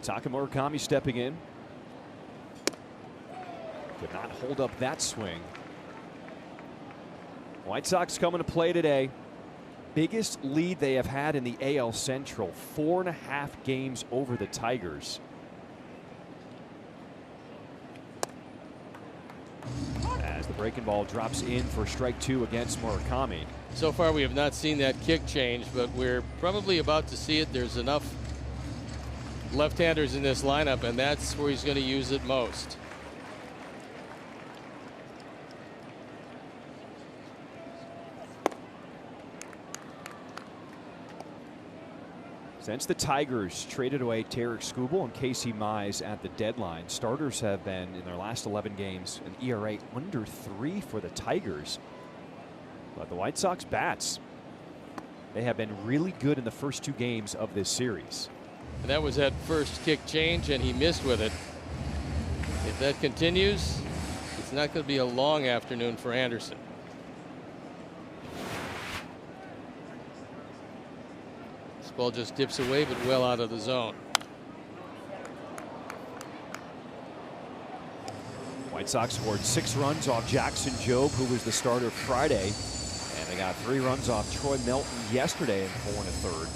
Munataka Murakami stepping in. Could not hold up that swing. White Sox coming to play today. Biggest lead they have had in the AL Central. 4.5 games over the Tigers. As the breaking ball drops in for strike 2 against Murakami. So far we have not seen that kick change, but we're probably about to see it. There's enough left-handers in this lineup, and that's where he's going to use it most. Since the Tigers traded away Tarek Skubal and Casey Mize at the deadline, starters have been, in their last 11 games, an ERA under 3 for the Tigers. But the White Sox bats, they have been really good in the first 2 games of this series. And that was that first kick change, and he missed with it. If that continues, it's not going to be a long afternoon for Anderson. This ball just dips away, but well out of the zone. White Sox scored 6 runs off Jackson Jobe, who was the starter Friday. And they got 3 runs off Troy Melton yesterday in 4 1/3.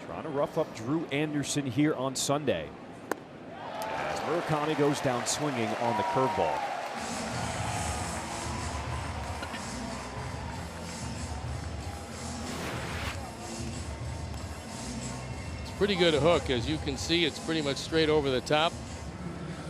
Trying to rough up Drew Anderson here on Sunday. As Murakami goes down swinging on the curveball. Pretty good hook. As you can see, it's pretty much straight over the top.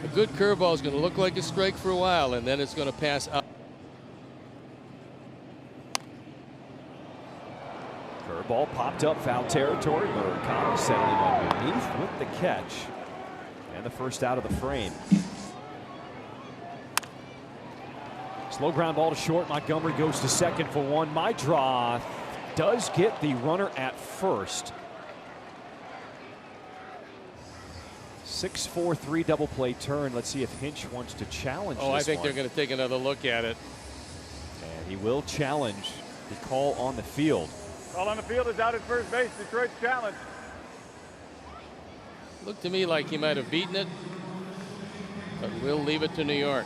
A good curveball is going to look like a strike for a while, and then it's going to pass up. Curveball popped up, foul territory. Murakami settling underneath with the catch. And the first out of the frame. Slow ground ball to short. Montgomery goes to second for 1. My draw does get the runner at first. 6-4-3 double play turn. Let's see if Hinch wants to challenge this I think one. they're going to take another look at it. And he will challenge the call on the field. Call on the field is out at first base. Detroit's challenge. Looked to me like he might have beaten it, but we'll leave it to New York.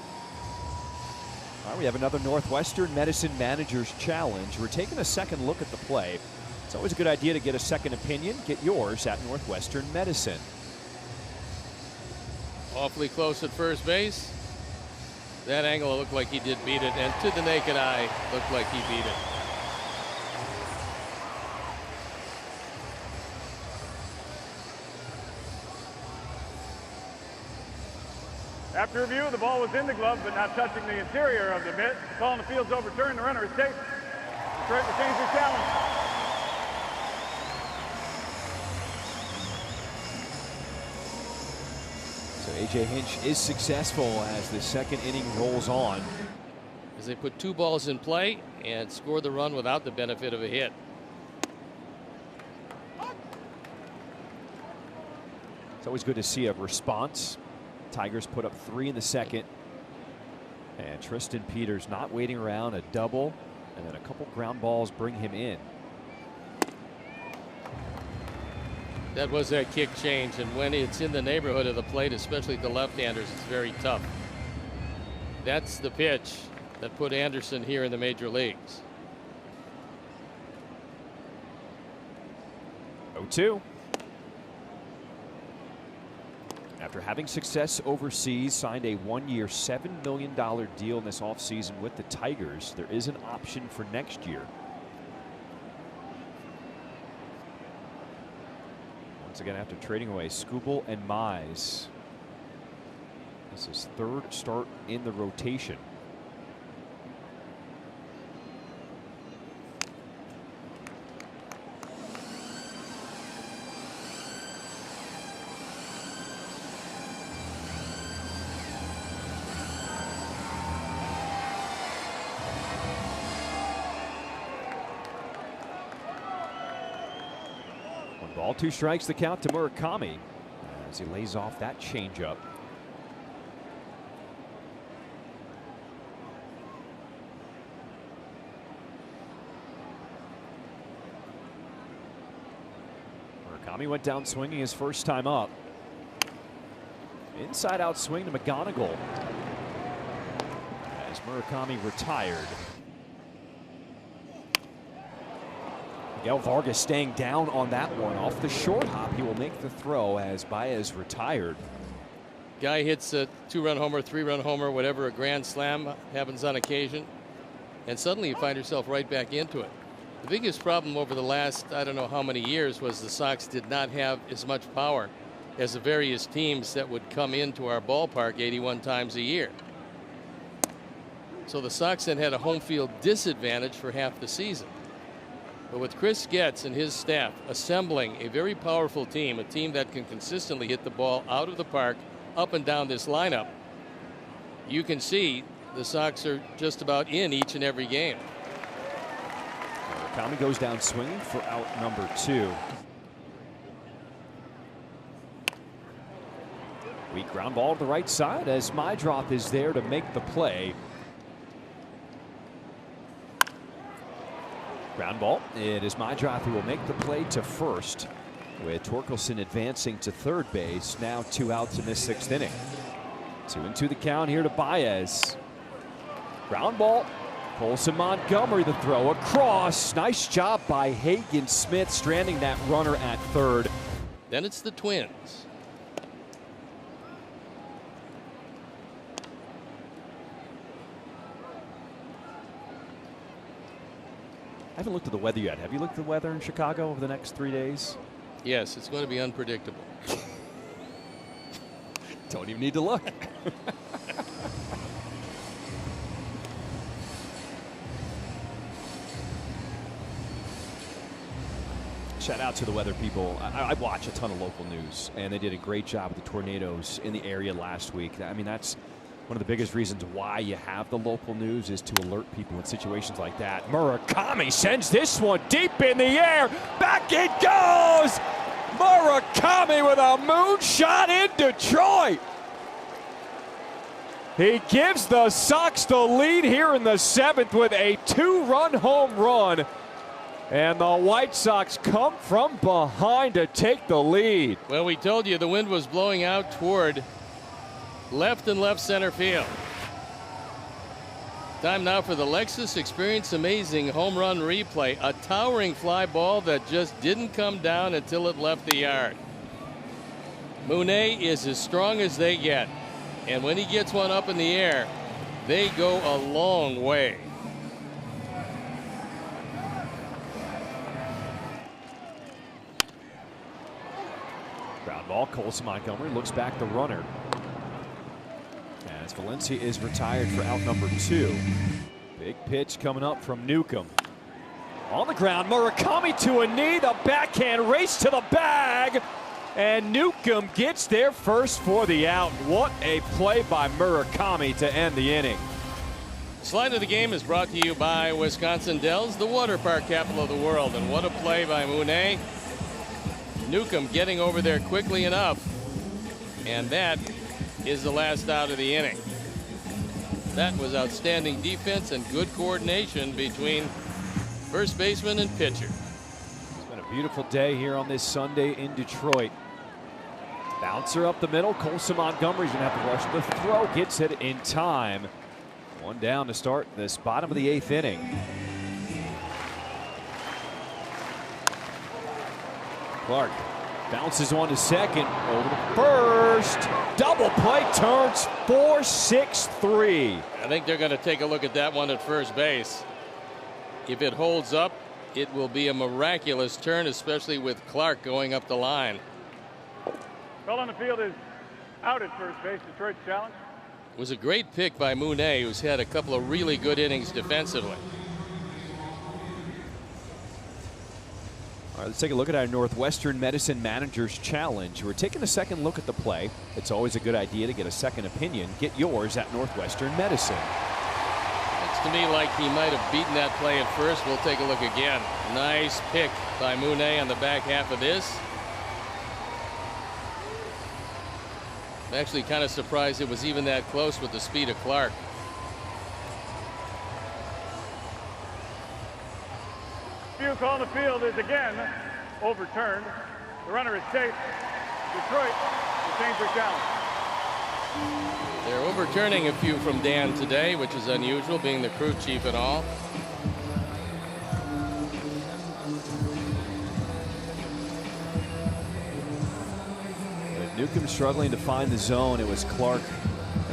All right, we have another Northwestern Medicine Manager's Challenge. We're taking a second look at the play. It's always a good idea to get a second opinion. Get yours at Northwestern Medicine. Awfully close at first base. That angle looked like he did beat it, and to the naked eye looked like he beat it. After review, the ball was in the glove but not touching the interior of the mitt. The call on the field's overturned. The runner is safe. Detroit retains their challenge. So A.J. Hinch is successful as the second inning rolls on. As they put 2 balls in play and score the run without the benefit of a hit. It's always good to see a response. Tigers put up 3 in the second. And Tristan Peters not waiting around, a double, and then a couple ground balls bring him in. That was that kick change, and when it's in the neighborhood of the plate, especially the left-handers, it's very tough. That's the pitch that put Anderson here in the major leagues. 0-2. After having success overseas, signed a 1-year, $7 million deal in this offseason with the Tigers. There is an option for next year. Once again, after trading away Skubal and Mize, this is 3rd start in the rotation. Ball, 2 strikes, the count to Murakami as he lays off that changeup. Murakami went down swinging his first time up. Inside out swing to McGonigal as Murakami retired. Miguel Vargas staying down on that one. Off the short hop, he will make the throw as Baez retired. Guy hits a 2-run homer, 3-run homer, whatever, a grand slam happens on occasion, and suddenly you find yourself right back into it. The biggest problem over the last, I don't know how many years, was the Sox did not have as much power as the various teams that would come into our ballpark 81 times a year. So the Sox then had a home field disadvantage for half the season. But with Chris Getz and his staff assembling a very powerful team, a team that can consistently hit the ball out of the park, up and down this lineup, you can see the Sox are just about in each and every game. Murakami goes down swinging for out number 2. Weak ground ball to the right side as Mydrop is there to make the play. Ground ball. It is Mydrop who will make the play to first, with Torkelson advancing to third base. Now 2 outs in this 6th inning. 2-2 the count here to Baez. Ground ball. Colson Montgomery the throw across. Nice job by Hagen Smith stranding that runner at third. Then it's the Twins. I haven't looked at the weather yet. Have you looked at the weather in Chicago over the next 3 days? Yes, it's going to be unpredictable. Don't even need to look. Shout out to the weather people. I watch a ton of local news, and they did a great job with the tornadoes in the area last week. I mean, that's one of the biggest reasons why you have the local news, is to alert people in situations like that. Murakami sends this one deep in the air. Back it goes! Murakami with a moonshot in Detroit. He gives the Sox the lead here in the 7th with a 2-run home run. And the White Sox come from behind to take the lead. Well, we told you the wind was blowing out toward left and left center field. Time now for the Lexus Experience Amazing home run replay. A towering fly ball that just didn't come down until it left the yard. Monet is as strong as they get, and when he gets one up in the air, they go a long way. Ground ball. Colson Montgomery looks back the runner as Valencia is retired for out number 2. Big pitch coming up from Newcomb. On the ground, Murakami to a knee. The backhand race to the bag. And Newcomb gets there first for the out. What a play by Murakami to end the inning. Slide of the game is brought to you by Wisconsin Dells, the water park capital of the world. And what a play by Monet. Newcomb getting over there quickly enough. And that is the last out of the inning. That was outstanding defense and good coordination between first baseman and pitcher. It's been a beautiful day here on this Sunday in Detroit. Bouncer up the middle. Colson Montgomery's going to have to rush the throw. Gets it in time. 1 down to start this bottom of the 8th inning. Clark bounces on to second, over to first. Double play, turns 4-6-3. I think they're going to take a look at that one at first base. If it holds up, it will be a miraculous turn, especially with Clark going up the line. Ball on the field is out at first base. Detroit's challenge. It was a great pick by Monet, who's had a couple of really good innings defensively. All right, let's take a look at our Northwestern Medicine Managers Challenge. We're taking a second look at the play. It's always a good idea to get a second opinion. Get yours at Northwestern Medicine. Looks to me like he might have beaten that play at first. We'll take a look again. Nice pick by Monet on the back half of this. I'm actually kind of surprised it was even that close with the speed of Clark. View call on the field is again overturned. The runner is safe. Detroit will change their challenge. They're overturning a few from Dan today, which is unusual, being the crew chief and all. Newcomb struggling to find the zone. It was Clark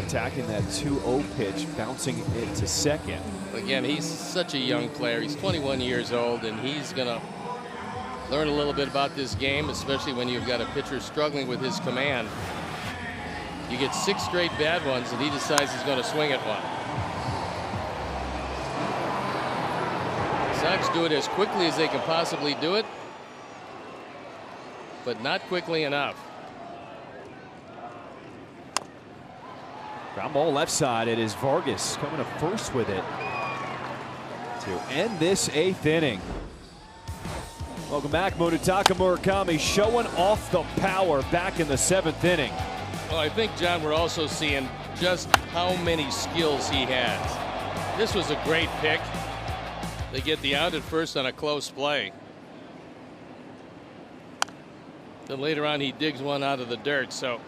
attacking that 2-0 pitch, bouncing it to second. Again, he's such a young player. He's 21 years old, and he's going to learn a little bit about this game, especially when you've got a pitcher struggling with his command. You get 6 straight bad ones, and he decides he's going to swing at one. Sox do it as quickly as they can possibly do it, but not quickly enough. Ground ball left side. It is Vargas coming to first with it to end this 8th inning. Welcome back. Munetaka Murakami showing off the power back in the 7th inning. Well, I think, John, we're also seeing just how many skills he has. This was a great pick. They get the out at first on a close play. Then later on, he digs one out of the dirt. So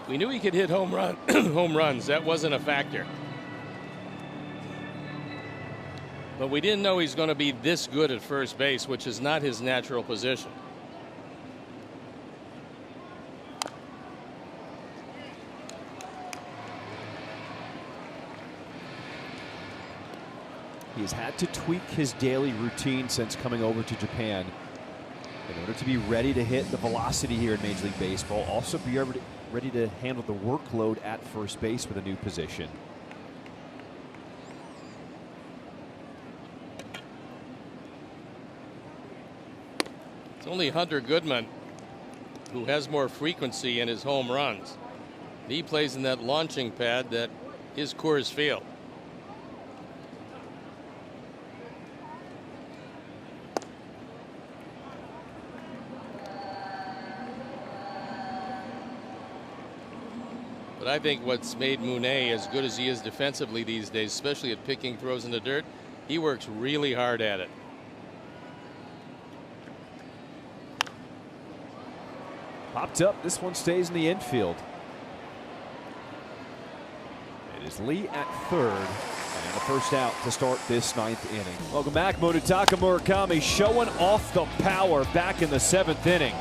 we knew he could hit home runs. That wasn't a factor. But we didn't know he's going to be this good at first base, which is not his natural position. He's had to tweak his daily routine since coming over to Japan in order to be ready to hit the velocity here in Major League Baseball. Also be ready to handle the workload at first base with a new position. It's only Hunter Goodman who has more frequency in his home runs. He plays in that launching pad that is Coors Field. But I think what's made Monet as good as he is defensively these days, especially at picking throws in the dirt, he works really hard at it. Popped up. This one stays in the infield. It is Lee at third. And the first out to start this 9th inning. Welcome back. Munetaka Murakami showing off the power back in the 7th inning.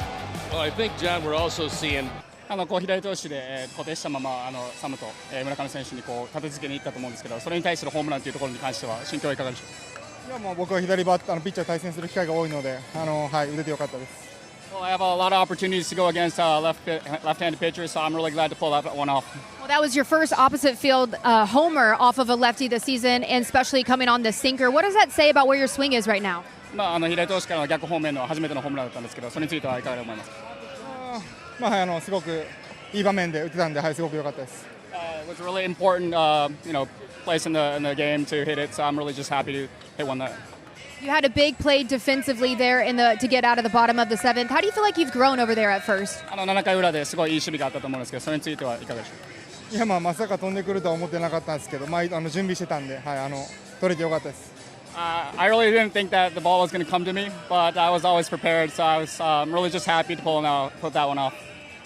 Well, I think, John, we're also seeing 左投手で固定したままサムと村上選手に立て付けに行ったと思うんですけど、それに対するホームランというところに関しては心境はいかがでしょうか。いや、もう僕は左バッターのピッチャー対戦する機会が多いので、はい、打ててよかったです。Well, I have a lot of opportunities to go against left-handed pitchers, so I'm really glad to pull that one off. Well, that was your first opposite field homer off of a lefty this season, and especially coming on the sinker. What does that say about where your swing is right now? 左投手からの逆方面の初めてのホームランだったんですけど、それについてはいかがで思いますか。はい、すごくいい場面で打てたんで、はい、すごく良かったです。It was really important, place in the game to hit it, so I'm really just happy to hit one there. You had a big play defensively there to get out of the bottom of the 7th. How do you feel like you've grown over there at first? 7回裏ですごいいい守備があったと思うんですけど、それについてはいかがでしょうか。いや、まさか飛んでくるとは思ってなかったんですけど、準備してたんで、はい、取れてよかったです。I really didn't think that the ball was going to come to me, but I was always prepared, so I was really just happy to pull that one off.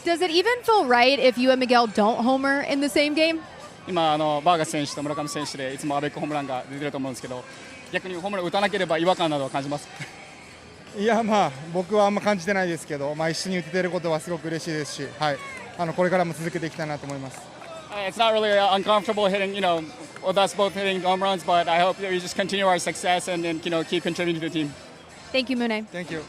Does it even feel right if you and Miguel don't homer in the same game? 今バーガス選手と村上選手でいつもアベックホームランが出てると思うんですけど、逆にホームラン打たなければ違和感などを感じます。いや、僕はあんま感じてないですけど、一緒に打ててることはすごく嬉しいですし、はい、これからも続けていきたいなと思います。It's not really uncomfortable hitting, with us both hitting home runs, but I hope we just continue our success and keep contributing to the team. Thank you, Mune. Thank you.